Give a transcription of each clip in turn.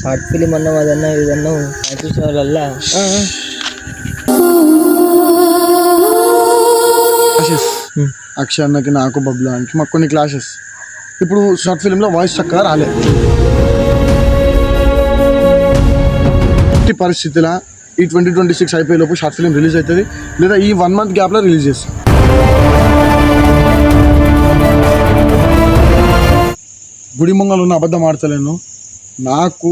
Short film అన్నావు అదన్నా ఇదన్నావు చూసిన వాళ్ళ క్లాషెస్ అక్షయ్ అన్నకి నాకు బబ్లానికి మాకు కొన్ని క్లాషెస్. ఇప్పుడు షార్ట్ ఫిలింలో వాయిస్ చక్కగా రాలేదు. ఈ పరిస్థితిలో ఈ 2026 అయిపోయేలోపు షార్ట్ ఫిలిం రిలీజ్ అవుతుంది, లేదా ఈ 1 month గ్యాప్లో రిలీజ్ చేస్తాం. గుడి ముంగలు ఉన్న అబద్ధం ఆడతలేను. నాకు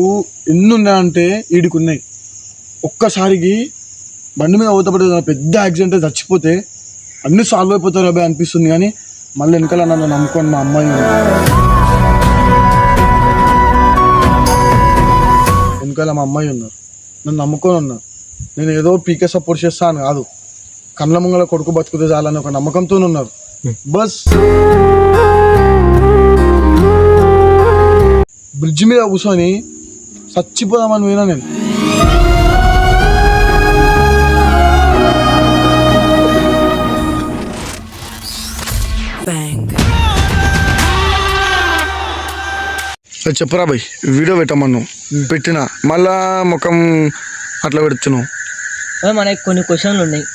ఎన్ని ఉన్నాయంటే ఈడికి ఉన్నాయి. ఒక్కసారికి బండి మీద పోతపడి పెద్ద యాక్సిడెంట్ చచ్చిపోతే అన్నీ సాల్వ్ అయిపోతారు అబ్బాయి అనిపిస్తుంది, కానీ మళ్ళీ వెనకాల నన్ను నమ్ముకొని మా అమ్మాయి వెనకాల మా అమ్మాయి ఉన్నారు, నన్ను నమ్ముకొని ఉన్నారు. నేను ఏదో పీకే సపోర్ట్ చేస్తాను కాదు, కళ్ళ ముంగల కొడుకు బతుకుతే చాలని ఒక నమ్మకంతో ఉన్నారు. బస్ బ్రిడ్జ్ మీద కూర్చొని చచ్చిపోదామని పోయినా నేను. చెప్పరా భయ్, వీడియో పెట్టమను పెట్టినా మళ్ళా ముఖం అట్లా పెడుతున్నావు. మనకి కొన్ని క్వశ్చన్లు ఉన్నాయి,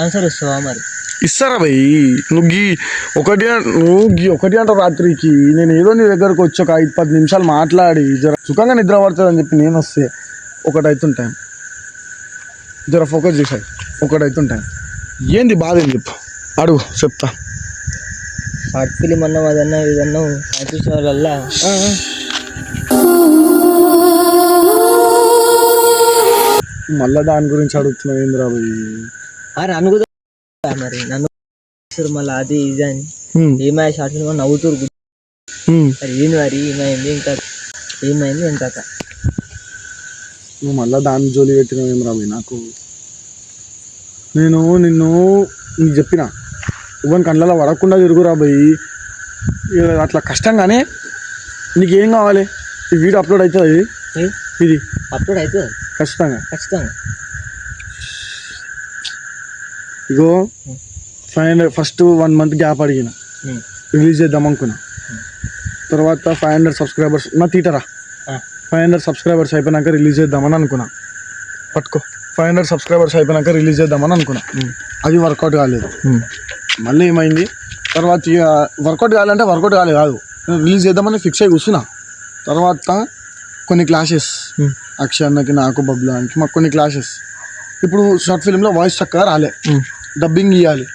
ఆన్సర్ ఇస్తావా? మరి ఇస్తారా భయ్? నువ్వు ఒకటి అంటావు రాత్రికి. నేను ఏదో నీ దగ్గరకు వచ్చి ఒక 5-10 నిమిషాలు మాట్లాడి జర సుఖంగా నిద్ర పడుతుంది అని చెప్పి నేను వస్తే ఒకటి అవుతుంటాం. జర ఫోకస్ చేసాయి ఒకటి అవుతుంటాం. ఏంది బాధ ఏం చెప్పు, అడుగు చెప్తా. షార్ట్ ఫిలిం అన్నావు అదన్నా ఇదన్నావు చూసిన వాళ్ళ మళ్ళా దాని గురించి అడుగుతున్నావు ఏంది రా భయ్? నన్ను కూడా మరి నన్ను మళ్ళీ అది ఇది అని ఏమైనా షార్ట్ ఫిలిం నవ్వుతూరు ఏంది మరి ఏమైంది ఇంకా ఏమైంది ఏం కథ? నువ్వు మళ్ళా దాన్ని జోలి పెట్టినావు ఏం రా భయ్? నాకు నేను నీకు చెప్పిన ఇవ్వని కళ్ళలో పడకుండా తిరుగురా భయ్. అట్లా కష్టంగానే నీకేం కావాలి? ఈ వీడియో అప్లోడ్ అవుతుంది, ఇది అప్లోడ్ అవుతుంది ఖచ్చితంగా. ఇగో 500 ఫస్ట్ 1 month గ్యాప్ అడిగిన, రిలీజ్ చేద్దాం అనుకున్నా. తర్వాత 500 subscribers నా తీటరా 500 subscribers అయిపోయినాక రిలీజ్ చేద్దామని అనుకున్నా. పట్టుకో 500 subscribers అయిపోయినాక రిలీజ్ చేద్దామని అనుకున్నా. అది వర్కౌట్ కాలేదు. మళ్ళీ ఏమైంది తర్వాత ఇక వర్కౌట్ కావాలంటే వర్కౌట్ కాలేదు కాదు, రిలీజ్ చేద్దామని ఫిక్స్ అయ్యి కూర్చున్నా. తర్వాత కొన్ని క్లాషెస్ అక్షయ్ అన్నకి నాకు బబ్లానికి మాకు కొన్ని క్లాషెస్. ఇప్పుడు షార్ట్ ఫిలింలో వాయిస్ చక్కగా రాలే, డబ్బింగ్ ఇవ్వాలి.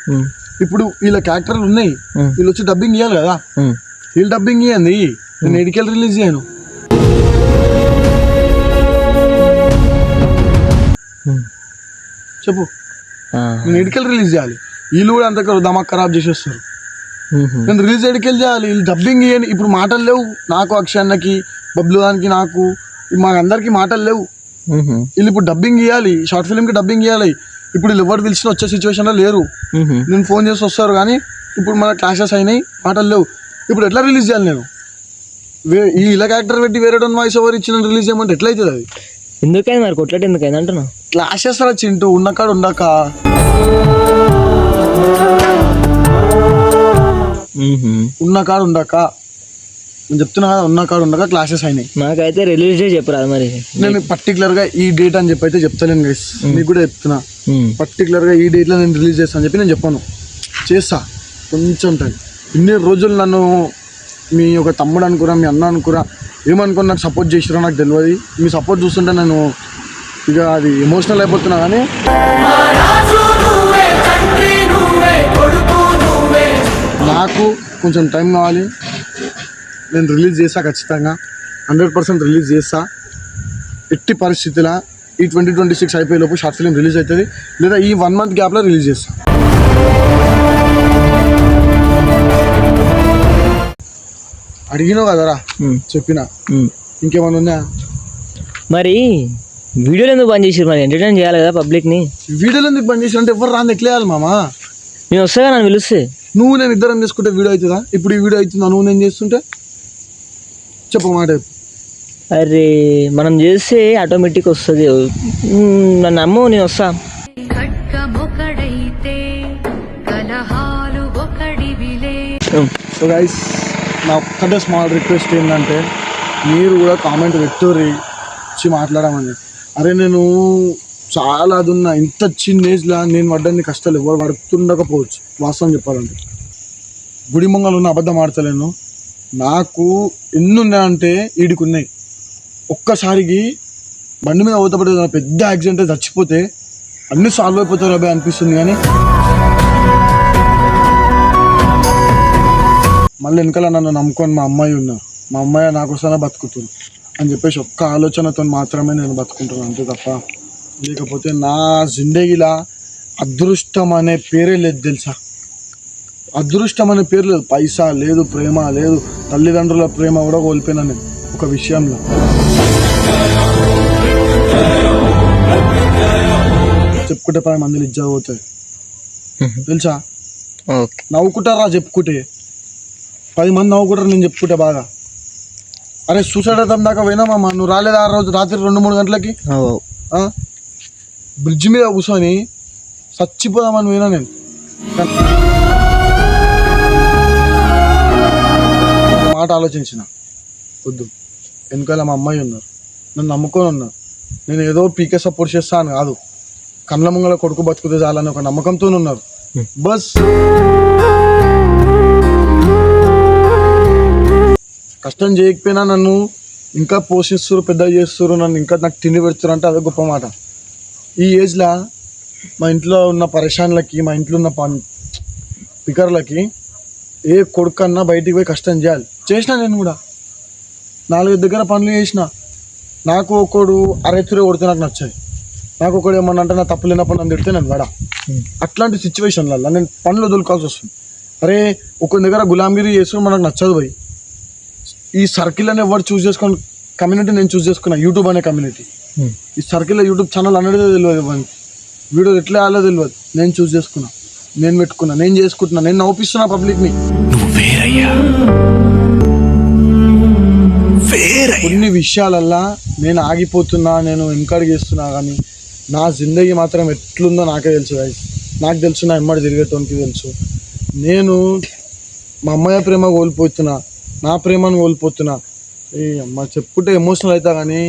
ఇప్పుడు వీళ్ళ క్యారెక్టర్లు ఉన్నాయి, వీళ్ళు వచ్చి డబ్బింగ్ ఇవ్వాలి కదా. వీళ్ళు డబ్బింగ్ ఇవ్వండి, నేను ఎడికెళ్ళి రిలీజ్ చేయను. చెప్పు, నేను ఎడికెళ్ళి రిలీజ్ చేయాలి? వీళ్ళు కూడా అంత దమాక్ ఖరాబ్ చేసేస్తారు. నేను రిలీజ్ ఎడికెళ్ళి చేయాలి, వీళ్ళు డబ్బింగ్ ఇవ్వని. ఇప్పుడు మాటలు లేవు నాకు, అక్షయ్ అన్నకి, బబ్లు దానికి, నాకు, మాకు అందరికి మాటలు లేవు. వీళ్ళు ఇప్పుడు డబ్బింగ్ ఇవ్వాలి, షార్ట్ ఫిలింకి డబ్బింగ్ ఇవ్వాలి. ఇప్పుడు వీళ్ళు ఎవరు పిలిచిన వచ్చే సిచ్యువేషన్లో లేరు. నేను ఫోన్ చేసి వస్తారు కానీ ఇప్పుడు మన క్లాషెస్ అయినాయి, మాటలు లేవు. ఇప్పుడు ఎట్లా రిలీజ్ చేయాలి? నేను ఈ ఇలా క్యారెక్టర్ పెట్టి వేరే వాయిస్ ఓవర్ ఇచ్చిన రిలీజ్ చేయమంటే ఎట్లా అవుతుంది? అది ఎందుకైంది మరి కొట్లాట ఎందుకైంది అంటున్నా? క్లాషెస్ రా చింటూ, ఉన్నకాడ ఉండక నేను చెప్తున్నా కదా, ఉన్నకాడు ఉండక క్లాషెస్ అయినాయి. నాకైతే రిలీజ్ డే చెప్పరాదు మరి. నేను పర్టికులర్గా ఈ డేట్ అని చెప్పి అయితే చెప్తలేను గైస్, మీకు కూడా చెప్తున్నా. పర్టికులర్గా ఈ డేట్లో నేను రిలీజ్ చేస్తాను అని చెప్పి నేను చెప్పాను. చేస్తా కొంచెం టైం. ఇన్ని రోజులు నన్ను మీ ఒక తమ్ముడు అనుకురా, మీ అన్న అనుకురా, ఏమనుకుని నాకు సపోర్ట్ చేసిరో నాకు తెలియదు. మీ సపోర్ట్ చూస్తుంటే నేను ఇక అది ఎమోషనల్ అయిపోతున్నా. కానీ నాకు కొంచెం టైం కావాలి. నేను రిలీజ్ చేస్తా ఖచ్చితంగా, 100% రిలీజ్ చేస్తా. ఎట్టి పరిస్థితిలో ఈ 2026 అయిపోయేలోపు షార్ట్ ఫిలిం రిలీజ్ అవుతుంది, లేదా ఈ 1 month గ్యాప్లో రిలీజ్ చేస్తా. అడిగినావు కదరా, చెప్పినా. ఇంకేమన్నా ఉన్నా? మరి వీడియోలు ఎందుకు బంద్ చేసి మరి ఎంటర్టైన్ చేయాలి కదా పబ్లిక్ని. వీడియోలు ఎందుకు బంద్ చేసి అంటే ఎవరు రాని ఎట్లా వేయాలి మామా? నేను వస్తాగా, నన్ను పిలుస్తే. నువ్వు నేను ఇద్దరం చేసుకుంటే వీడియో అవుతుందా? ఇప్పుడు ఈ వీడియో అవుతుందా నువ్వు నేను చేస్తుంటే? చెప్పు మాట. అరే మనం చేస్తే ఆటోమేటిక్ వస్తుంది. నన్ను నమ్ము, నేను వస్తా. సో గైస్, నా ఒక్కటే స్మాల్ రిక్వెస్ట్ ఏంటంటే మీరు కూడా కామెంట్ పెట్టుర్రి. వచ్చి మాట్లాడమని. అరే నేను చాలా అది ఉన్నా, ఇంత చిన్న ఏజ్లో నేను పడ్డన్ని కష్టాలు ఎవరు పడుతుండకపోవచ్చు వాస్తవం చెప్పాలంటే. గుడి ముంగలు ఉన్న అబద్ధం ఆడతలేను. నాకు ఎన్ని ఉన్నాయంటే వీడికి ఉన్నాయి. ఒక్కసారికి బండి మీద పోతపడే పెద్ద యాక్సిడెంట్ చచ్చిపోతే అన్నీ సాల్వ్ అయిపోతారు అబ్బాయి అనిపిస్తుంది. కానీ మళ్ళీ వెనకాల నన్ను నమ్ముకొని మా అమ్మాయి ఉన్నారు. మా అమ్మాయి నా కోసమే బతుకుతుంది అని చెప్పేసి ఒక్క ఆలోచనతో మాత్రమే నేను బతుకుంటున్నాను అంతే తప్ప. లేకపోతే నా జిందగీలా అదృష్టం అనే పేరే లేదు తెలుసా. అదృష్టం అనే పేరు లేదు. పైసా లేదు, ప్రేమ లేదు, తల్లిదండ్రుల ప్రేమ కూడా కోల్పోయినా నేను ఒక విషయంలో. చెప్పుకుంటే 10 మందిలు ఇజ్జా పోతాయి తెలుసా. నవ్వుకుంటారా చెప్పుకుంటే 10 మంది నవ్వుకుంటారు నేను చెప్పుకుంటే బాగా. అరే సూసైడ్ అవుతాం దాకా పోయినామమ్మా, నువ్వు రాలేదు ఆ రోజు రాత్రి 2-3 గంటలకి బ్రిడ్జ్ మీద కూర్చొని చచ్చిపోదామని పోయినా నేను. మాట ఆలోచించిన వద్దు, వెనకాల మా అమ్మాయి ఉన్నారు, నన్ను నమ్ముకొని ఉన్నారు. నేను ఏదో పీకే సపోర్ట్ చేస్తాను కాదు, కళ్ళ ముంగల కొడుకు బతుకుతే చాలని ఒక నమ్మకంతో ఉన్నారు. బస్ కష్టం చేయకపోయినా నన్ను ఇంకా పోషిస్తారు, పెద్ద చేస్తారు, నన్ను ఇంకా నాకు తిండి పెడుతున్నారు అంటే అదే గొప్ప మాట. ఈ ఏజ్లో మా ఇంట్లో ఉన్న పరేషాన్లకి, మా ఇంట్లో ఉన్న పికర్లకి ఏ కొడుకన్నా బయటికి పోయి కష్టం చేయాలి. చేసిన నేను కూడా 4 దగ్గర పనులు చేసిన. నాకు ఒకడు అరెత్తురే కొడితే నాకు నచ్చాయి, నాకు ఒకడు ఏమన్నా అంటే నా తప్పు లేనప్పుడు నన్ను తిడితే నేను వాడా. అట్లాంటి సిచ్యువేషన్లలో నేను పనులు వదులుకోవాల్సి వస్తుంది. అరే ఒక దగ్గర గులాంగిరి చేసుకుని మనకు నచ్చదు పోయి. ఈ సర్కిల్ అనే వర్డ్ చూస్ చేసుకొని కమ్యూనిటీ నేను చూస్ చేసుకున్నా, యూట్యూబ్ అనే కమ్యూనిటీ. ఈ సర్కిల్లో యూట్యూబ్ ఛానల్ అనేది తెలియదు, వీడియో ఎట్లా వేయాలో తెలియదు. నేను చూస్ చేసుకున్నా, నేను పెట్టుకున్నా, నేను చేసుకుంటున్నా, నేను నవ్విస్తున్నా పబ్లిక్ని. కొన్ని విషయాలల్లా నేను ఆగిపోతున్నా, నేను వెనకడుగేస్తున్నా. కానీ నా జిందగీ మాత్రం ఎట్లుందో నాకే తెలుసు గైస్. నాకు తెలుసు, నా ఎమ్మడి తిరిగేటోనికి తెలుసు. నేను మా అమ్మాయి ప్రేమ కోల్పోతున్నా, నా ప్రేమను కోల్పోతున్నా. ఏ అమ్మ చెప్పుకుంటే ఎమోషనల్ అవుతా. కానీ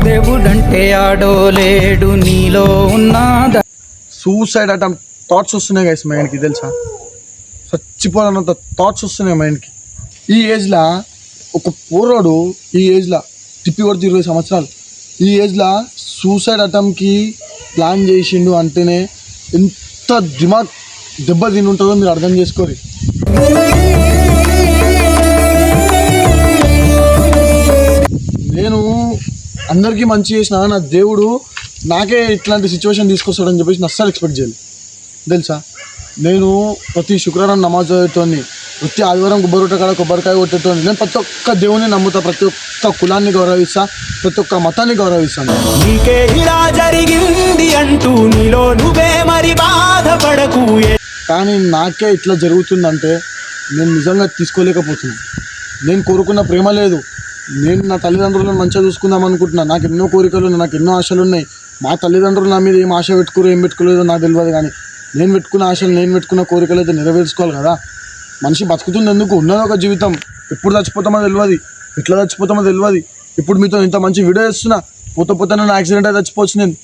దేవుడంటే ఆడోలేడు నీలో ఉన్న సూసైడ్ అటెంప్ట్ థాట్స్ వస్తున్నాయి గైస్ మైండ్కి తెలుసా. చచ్చిపోవాలన్నంత థాట్స్ వస్తున్నాయి మైండ్కి. ఈ ఏజ్లో ఒక పోరాడు, ఈ ఏజ్లో తిప్పి కొడుతూ 20 సంవత్సరాలు, ఈ ఏజ్లో సూసైడ్ అటెంప్ట్కి ప్లాన్ చేసిండు అంటేనే ఎంత దిమాగ్ దెబ్బ తిని ఉంటుందో మీరు అర్థం చేసుకోరు. నేను అందరికీ మంచి చేసిన నా దేవుడు నాకే ఇట్లాంటి సిచ్యువేషన్ తీసుకొస్తాడని చెప్పేసి నేను అస్సలు ఎక్స్పెక్ట్ చేయలేదు తెలుసా. నేను ప్రతి శుక్రవారం నమాజ్ చదివేటోని, ప్రతి ఆదివారం గుబ్బరొట్ట కాడ కొబ్బరికాయ కొట్టేటోని. నేను ప్రతి ఒక్క దేవుని నమ్ముతా, ప్రతి ఒక్క కులాన్ని గౌరవిస్తా, ప్రతి ఒక్క మతాన్ని గౌరవిస్తాను. నీకే ఇలా జరిగింది అంటూ నీలో నువ్వే మరి బాధపడకు. కానీ నాకే ఇట్లా జరుగుతుందంటే నేను నిజంగా తీసుకోలేకపోతున్నాను. నేను కోరుకున్న ప్రేమ లేదు. నేను నా తల్లిదండ్రులను మంచిగా చూసుకుందాం అనుకుంటున్నా. నాకు ఎన్నో కోరికలు ఉన్నాయి, నాకు ఎన్నో ఆశలు ఉన్నాయి. మా తల్లిదండ్రులు నా మీద ఏం ఆశ పెట్టుకోరు, ఏం పెట్టుకోలేదో నాకు తెలియదు. కానీ నేను పెట్టుకున్న ఆశలు, నేను పెట్టుకున్న కోరికలు అయితే నెరవేర్చుకోవాలి కదా. మనిషి బతుకుతుంది ఎందుకు? ఉన్నది ఒక జీవితం. ఎప్పుడు చచ్చిపోతామో తెలియదు, ఎట్లా చచ్చిపోతామో తెలియదు. ఇప్పుడు మీతో ఇంత మంచి వీడియో చేస్తున్నా, పోతే నన్ను యాక్సిడెంట్ అయితే చచ్చిపోవచ్చు. నేను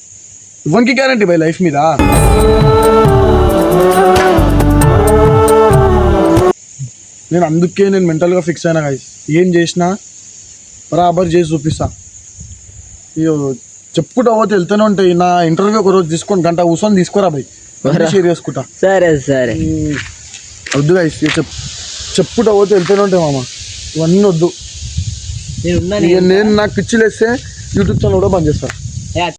ఇవ్వనికి గ్యారంటీ బై లైఫ్ మీద. నేను అందుకే నేను మెంటల్గా ఫిక్స్ అయినా గైస్. ఏం చేసినా బరాబర్ చేసి చూపిస్తా. చెప్పుకుంటా పోతే వెళ్తూనే ఉంటాయి. నా ఇంటర్వ్యూ ఒక రోజు తీసుకొని గంట కూర్చొని తీసుకోరా బై, షేర్ చేసుకుంటా. సరే సరే వద్దు గైస్, చెప్పుకుంటా పోతే వెళ్తూనే ఉంటాయి మామ. ఇవన్నీ వద్దు. నేను నాకు పిచ్చిలేస్తే యూట్యూబ్ ఛానల్ కూడా బంద్ చేస్తాను.